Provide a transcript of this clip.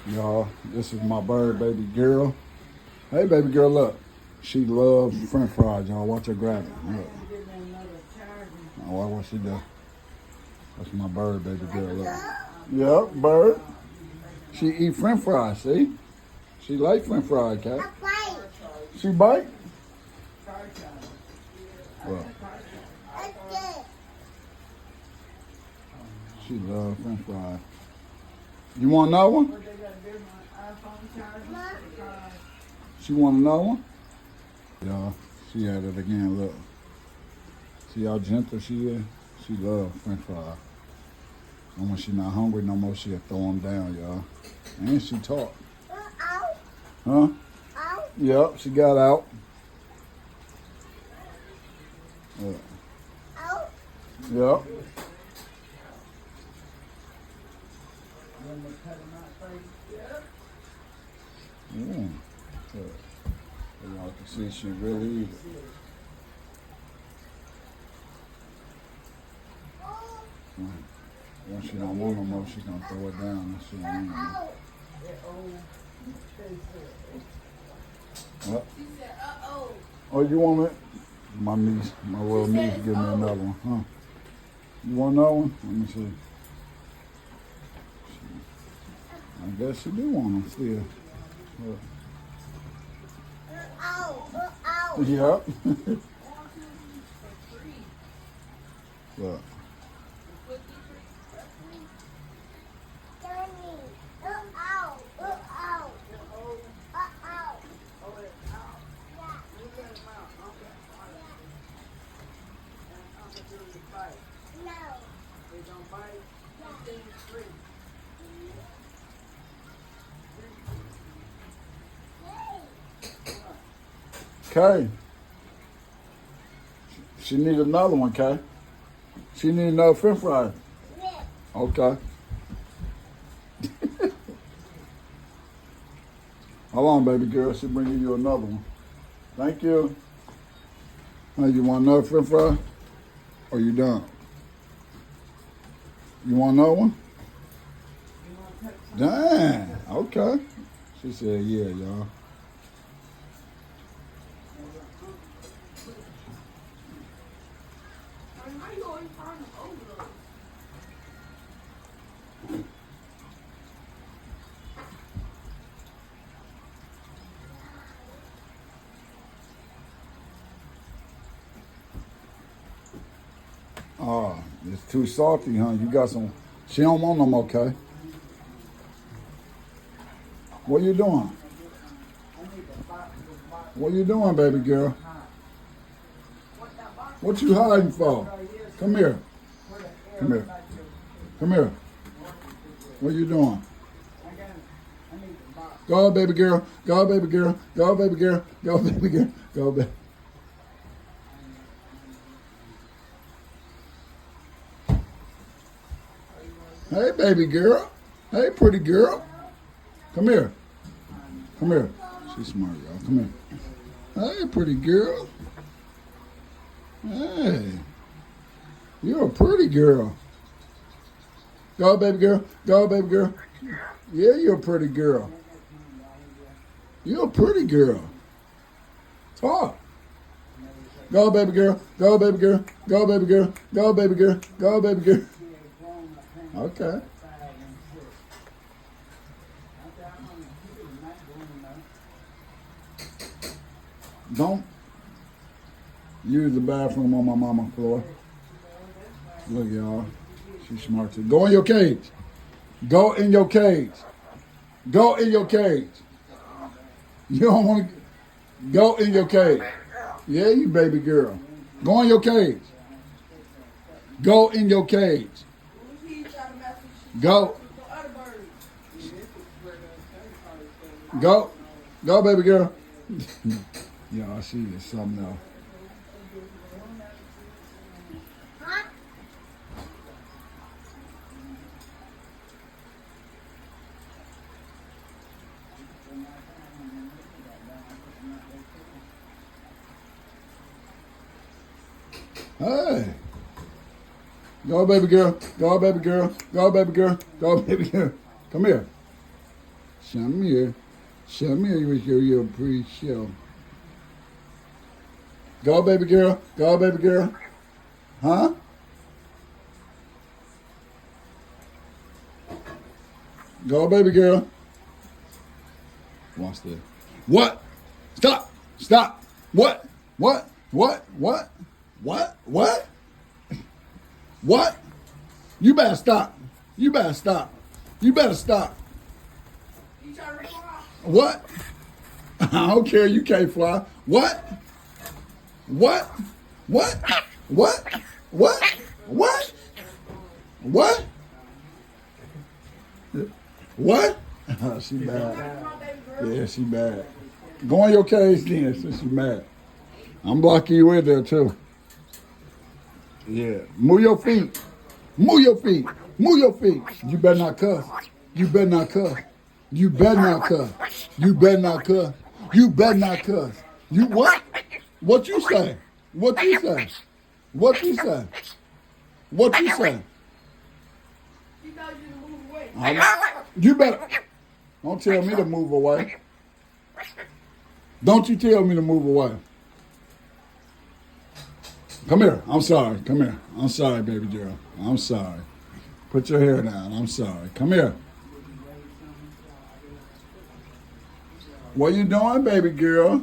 Y'all, this is my bird, baby girl. Hey, baby girl, look. She loves French fries, y'all. Watch her grab it. Look. Oh, watch what she do. That's my bird, baby girl. Look. Yep, bird. She eat French fries. See? She like French fries, cat. She bite. Look. She loves French fries. You want another one? She want another one? Y'all, she at it again, look. See how gentle she is? She loves French fries. And when she not hungry no more, she'll throw them down, y'all. And she talk. Huh? Yep, she got out. Yep. Yeah. So y'all can see she really eat it. Once she don't want no more, she gonna throw it down and she don't eat it. What? Oh, you want it? My niece, my little niece, give me another one, huh? You want another one? Let me see. I guess she do want them still. Yep. Look. Kay. She need another one, Kay. She need another French fry. Okay. Hold on, baby girl. She bringing you another one. Thank you. Hey, you want another French fry? Or you done? You want another one? Dang. Okay. She said, yeah, y'all. Oh, it's too salty, huh? You got some. She don't want no more, okay? What you doing? What you doing, baby girl? What you hiding for? Come here. Come here. Come here. What you doing? Go, baby girl. Go, baby girl. Go, baby girl. Go, baby girl. Go, baby. Hey, baby girl. Hey, pretty girl. Come here. Come here. She's smart, y'all. Come here. Hey, pretty girl. Hey. You're a pretty girl. Go, baby girl. Go, baby girl. Yeah, you're a pretty girl. You're a pretty girl. Talk. Go, baby girl. Go, baby girl. Go, baby girl. Go, baby girl. Go, baby girl. Okay. Don't use the bathroom on my mama's floor. Look, y'all. She's smart too. Go in your cage. Go in your cage. Go in your cage. You don't want to go in your cage. Yeah, you baby girl. Go in your cage. Go in your cage. Go. Go. Go, baby girl. Y'all, she is something else. Hey. Go, baby girl. Go, baby girl. Go, baby girl. Go, baby girl. Come here. Shamir. Shamir was your pre-show. Go, baby girl. Go, baby girl. Huh? Go, baby girl. Watch this. What? Stop. Stop. What? What? What? What? What? What? What? You better stop. You better stop. You better stop. You trying to fly? What? I don't care. You can't fly. What? What? What? What? What? What? What? What? She bad. Yeah, she bad. Go on your case then, since she mad. I'm blocking you in there too. Yeah. Move your feet. Move your feet. Move your feet. You better not cuss. You better not cuss. You better not cuss. You better not cuss. You better not cuss. You what? What you say? What you say? What you say? What you say? He told you to move away. You better. Don't tell me to move away. Don't you tell me to move away. Come here. I'm sorry. Come here. I'm sorry, baby girl. I'm sorry. Put your hair down. I'm sorry. Come here. What you doing, baby girl?